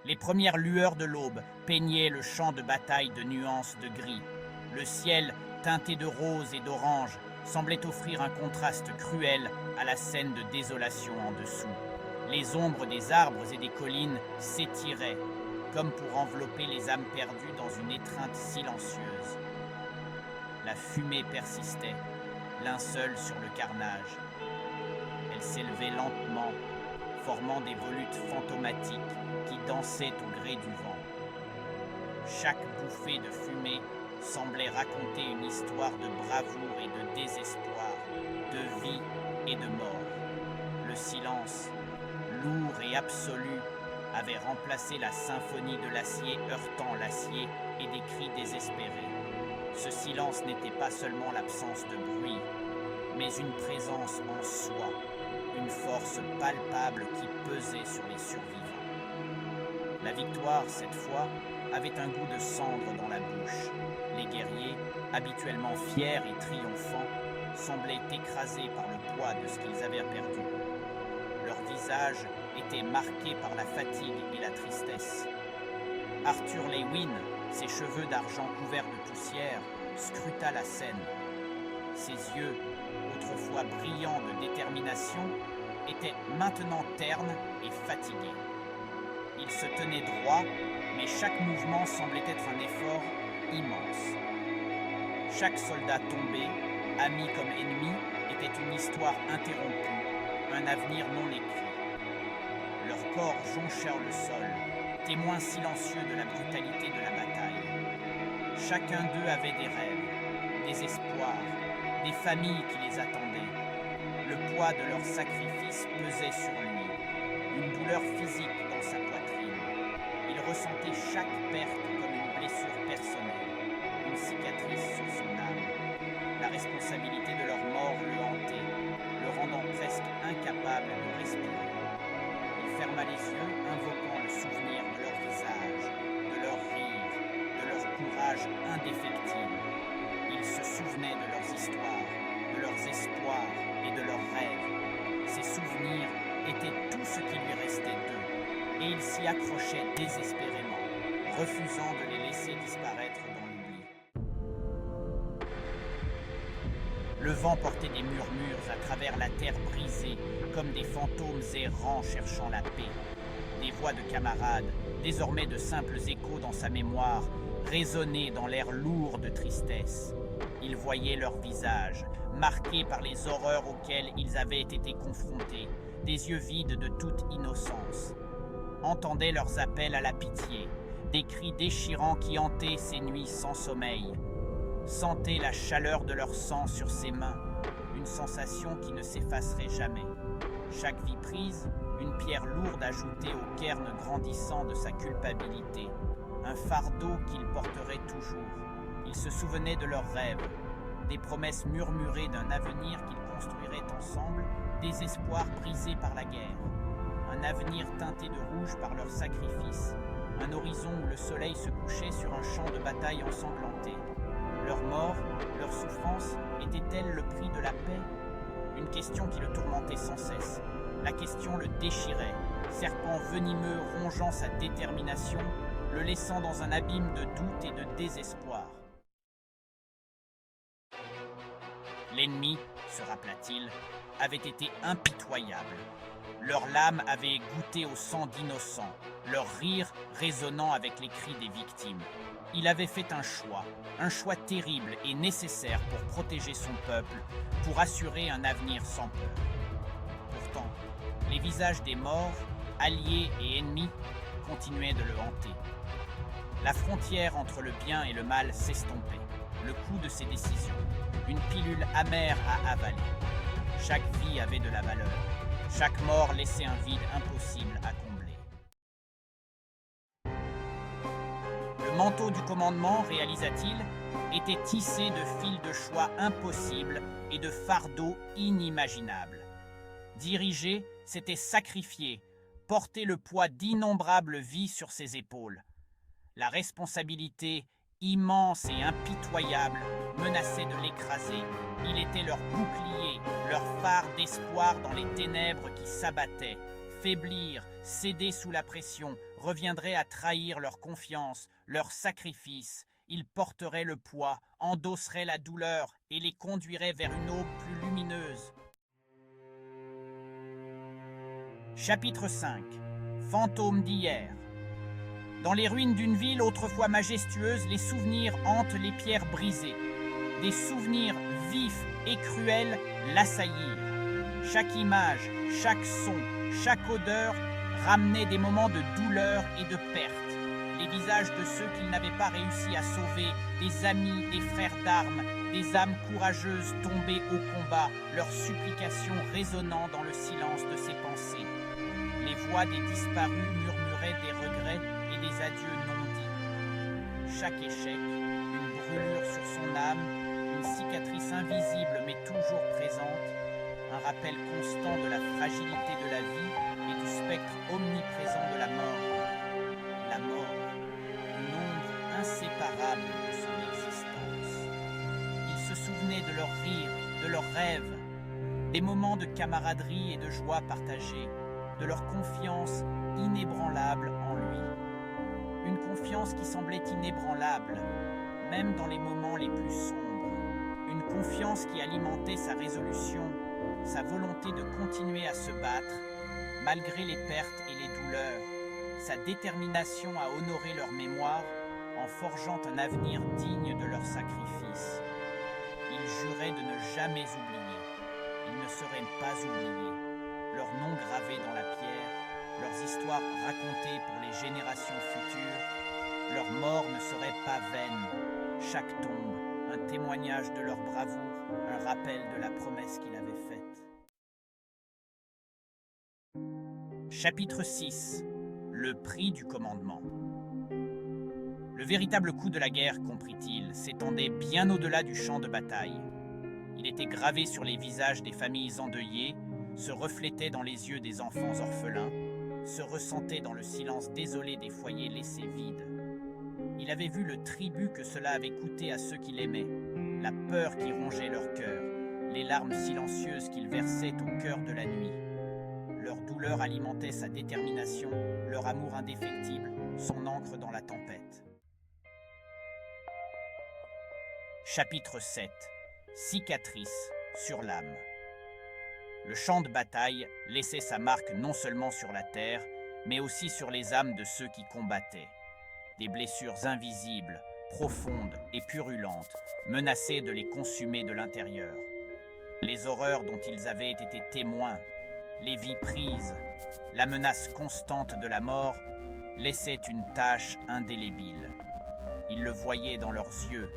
Les premières lueurs de l'aube peignaient le champ de bataille de nuances de gris. Le ciel, teinté de rose et d'orange, semblait offrir un contraste cruel à la scène de désolation en dessous. Les ombres des arbres et des collines s'étiraient, comme pour envelopper les âmes perdues dans une étreinte silencieuse. La fumée persistait, linceul sur le carnage. Elle s'élevait lentement, formant des volutes fantomatiques qui dansaient au gré du vent. Chaque bouffée de fumée semblait raconter une histoire de bravoure et de désespoir, de vie et de mort. Le silence, lourd et absolu, avait remplacé la symphonie de l'acier heurtant l'acier et des cris désespérés. Ce silence n'était pas seulement l'absence de bruit, mais une présence en soi, une force palpable qui pesait sur les survivants. La victoire, cette fois, avait un goût de cendre dans la bouche. Les guerriers, habituellement fiers et triomphants, semblaient écrasés par le poids de ce qu'ils avaient perdu. Leurs visages étaient marqués par la fatigue et la tristesse. Arthur Lewin, ses cheveux d'argent couverts de poussière, scruta la scène. Ses yeux, autrefois brillants de détermination, étaient maintenant ternes et fatigués. Il se tenait droit, mais chaque mouvement semblait être un effort immense. Chaque soldat tombé, ami comme ennemi, était une histoire interrompue, un avenir non écrit. Leurs corps jonchèrent le sol, témoins silencieux de la brutalité de la bataille. Chacun d'eux avait des rêves, des espoirs, des familles qui les attendaient. Le poids de leur sacrifice pesait sur lui, une douleur physique dans sa poitrine. Il ressentait chaque perte comme une blessure personnelle, une cicatrice sur son âme. La responsabilité de leur mort le hantait, le rendant presque incapable de respirer. Il ferma les yeux, invoquant le souvenir de leur visage, de leur rire, de leur courage indéfectible. Il se souvenait de leurs histoires, de leurs espoirs et de leurs rêves. Ces souvenirs étaient tout ce qui lui restait d'eux, et il s'y accrochait désespérément, refusant de les laisser disparaître dans l'oubli. Le vent portait des murmures à travers la terre brisée, comme des fantômes errants cherchant la paix. Des voix de camarades, désormais de simples échos dans sa mémoire, résonnaient dans l'air lourd de tristesse. Il voyait leurs visages, marqués par les horreurs auxquelles ils avaient été confrontés, des yeux vides de toute innocence. Entendait leurs appels à la pitié, des cris déchirants qui hantaient ces nuits sans sommeil. Sentait la chaleur de leur sang sur ses mains, une sensation qui ne s'effacerait jamais. Chaque vie prise, une pierre lourde ajoutée au cairn grandissant de sa culpabilité, un fardeau qu'il porterait toujours. Il se souvenait de leurs rêves, des promesses murmurées d'un avenir qu'ils construiraient ensemble, des espoirs brisés par la guerre, un avenir teinté de rouge par leur sacrifice, un horizon où le soleil se couchait sur un champ de bataille ensanglanté. Leur mort, leur souffrance, était-elle le prix de la paix? Une question qui le tourmentait sans cesse. La question le déchirait, serpent venimeux rongeant sa détermination, le laissant dans un abîme de doute et de désespoir. L'ennemi, se rappela-t-il, avait été impitoyable. Leurs lames avaient goûté au sang d'innocents, leur rire résonnant avec les cris des victimes. Il avait fait un choix terrible et nécessaire pour protéger son peuple, pour assurer un avenir sans peur. Pourtant, les visages des morts, alliés et ennemis, continuaient de le hanter. La frontière entre le bien et le mal s'estompait, le coût de ses décisions, une pilule amère à avaler. Chaque vie avait de la valeur, chaque mort laissait un vide impossible à combler. Le manteau du commandement, réalisa-t-il, était tissé de fils de choix impossibles et de fardeaux inimaginables. Diriger, c'était sacrifier, porter le poids d'innombrables vies sur ses épaules. La responsabilité, immense et impitoyable, menaçait de l'écraser. Il était leur bouclier, leur phare d'espoir dans les ténèbres qui s'abattaient, faiblir, céder sous la pression, reviendraient à trahir leur confiance, leur sacrifice. Ils porteraient le poids, endosseraient la douleur et les conduiraient vers une aube plus lumineuse. Chapitre 5. Fantômes d'hier. Dans les ruines d'une ville autrefois majestueuse, les souvenirs hantent les pierres brisées. Des souvenirs vifs et cruels l'assaillirent. Chaque image, chaque son, chaque odeur ramenait des moments de douleur et de perte. Les visages de ceux qu'il n'avait pas réussi à sauver, des amis, des frères d'armes, des âmes courageuses tombées au combat, leurs supplications résonnant dans le silence de ses pensées. Les voix des disparus murmuraient des regrets et des adieux non dits. Chaque échec, une brûlure sur son âme, une cicatrice invisible mais toujours présente, un rappel constant de la fragilité de la vie et du spectre omniprésent de la mort. La mort, une ombre inséparable de son existence. Ils se souvenaient de leurs rires, de leurs rêves, des moments de camaraderie et de joie partagés, de leur confiance inébranlable en lui. Une confiance qui semblait inébranlable, même dans les moments les plus sombres. Une confiance qui alimentait sa résolution, sa volonté de continuer à se battre, malgré les pertes et les douleurs, sa détermination à honorer leur mémoire en forgeant un avenir digne de leur sacrifice. Ils juraient de ne jamais oublier. Ils ne seraient pas oubliés. Leurs noms gravés dans la pierre, leurs histoires racontées pour les générations futures, leur mort ne serait pas vaine. Chaque tombe, un témoignage de leur bravoure, un rappel de la promesse qu'il avait faite. Chapitre 6. Le prix du commandement. Le véritable coup de la guerre, comprit-il, s'étendait bien au-delà du champ de bataille. Il était gravé sur les visages des familles endeuillées, se reflétait dans les yeux des enfants orphelins, se ressentait dans le silence désolé des foyers laissés vides. Il avait vu le tribut que cela avait coûté à ceux qu'il aimait, la peur qui rongeait leur cœur, les larmes silencieuses qu'ils versaient au cœur de la nuit. Leur douleur alimentait sa détermination, leur amour indéfectible, son ancre dans la tempête. Chapitre 7. Cicatrice sur l'âme. Le champ de bataille laissait sa marque non seulement sur la terre, mais aussi sur les âmes de ceux qui combattaient. Des blessures invisibles, profondes et purulentes, menaçaient de les consumer de l'intérieur. Les horreurs dont ils avaient été témoins, les vies prises, la menace constante de la mort laissaient une tache indélébile. Ils le voyaient dans leurs yeux,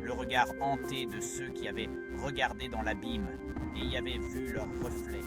le regard hanté de ceux qui avaient regardé dans l'abîme et y avaient vu leur reflet.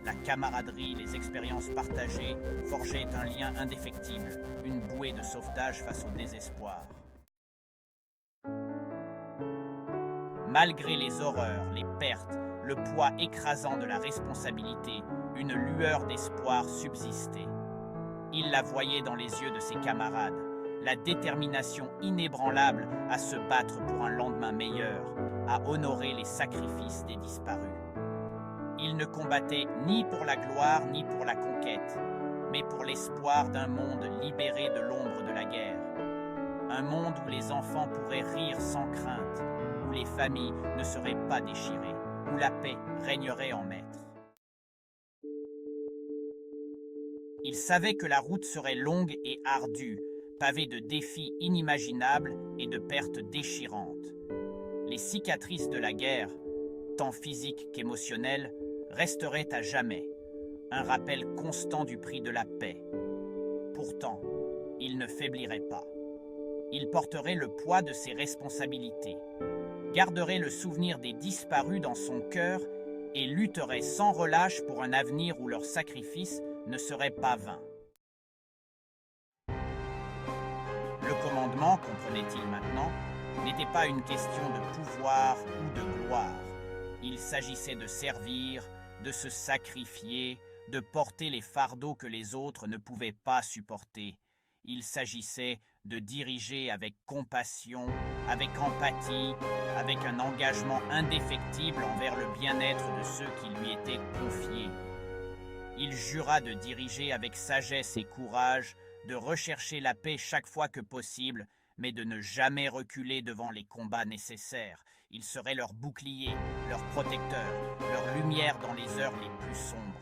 La camaraderie, les expériences partagées forgeaient un lien indéfectible, une bouée de sauvetage face au désespoir. Malgré les horreurs, les pertes, le poids écrasant de la responsabilité, une lueur d'espoir subsistait. Il la voyait dans les yeux de ses camarades, la détermination inébranlable à se battre pour un lendemain meilleur, à honorer les sacrifices des disparus. Il ne combattait ni pour la gloire ni pour la conquête, mais pour l'espoir d'un monde libéré de l'ombre de la guerre. Un monde où les enfants pourraient rire sans crainte, où les familles ne seraient pas déchirées, où la paix régnerait en maître. Il savait que la route serait longue et ardue, pavée de défis inimaginables et de pertes déchirantes. Les cicatrices de la guerre, tant physiques qu'émotionnelles, resteraient à jamais, un rappel constant du prix de la paix. Pourtant, il ne faiblirait pas. Il porterait le poids de ses responsabilités, garderait le souvenir des disparus dans son cœur et lutterait sans relâche pour un avenir où leur sacrifice ne serait pas vain. Le commandement, comprenait-il maintenant, n'était pas une question de pouvoir ou de gloire. Il s'agissait de servir, de se sacrifier, de porter les fardeaux que les autres ne pouvaient pas supporter. Il s'agissait de diriger avec compassion, avec empathie, avec un engagement indéfectible envers le bien-être de ceux qui lui étaient confiés. Il jura de diriger avec sagesse et courage, de rechercher la paix chaque fois que possible, mais de ne jamais reculer devant les combats nécessaires. Il serait leur bouclier, leur protecteur, leur lumière dans les heures les plus sombres.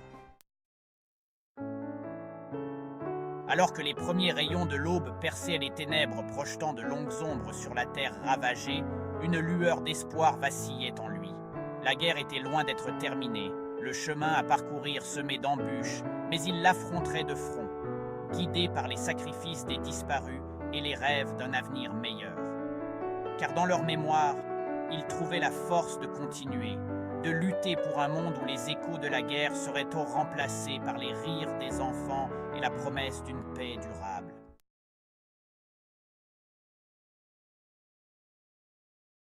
Alors que les premiers rayons de l'aube perçaient les ténèbres projetant de longues ombres sur la terre ravagée, une lueur d'espoir vacillait en lui. La guerre était loin d'être terminée, le chemin à parcourir semé d'embûches, mais il l'affronterait de front, guidé par les sacrifices des disparus et les rêves d'un avenir meilleur. Car dans leur mémoire, ils trouvaient la force de continuer, de lutter pour un monde où les échos de la guerre seraient remplacés par les rires des enfants et la promesse d'une paix durable.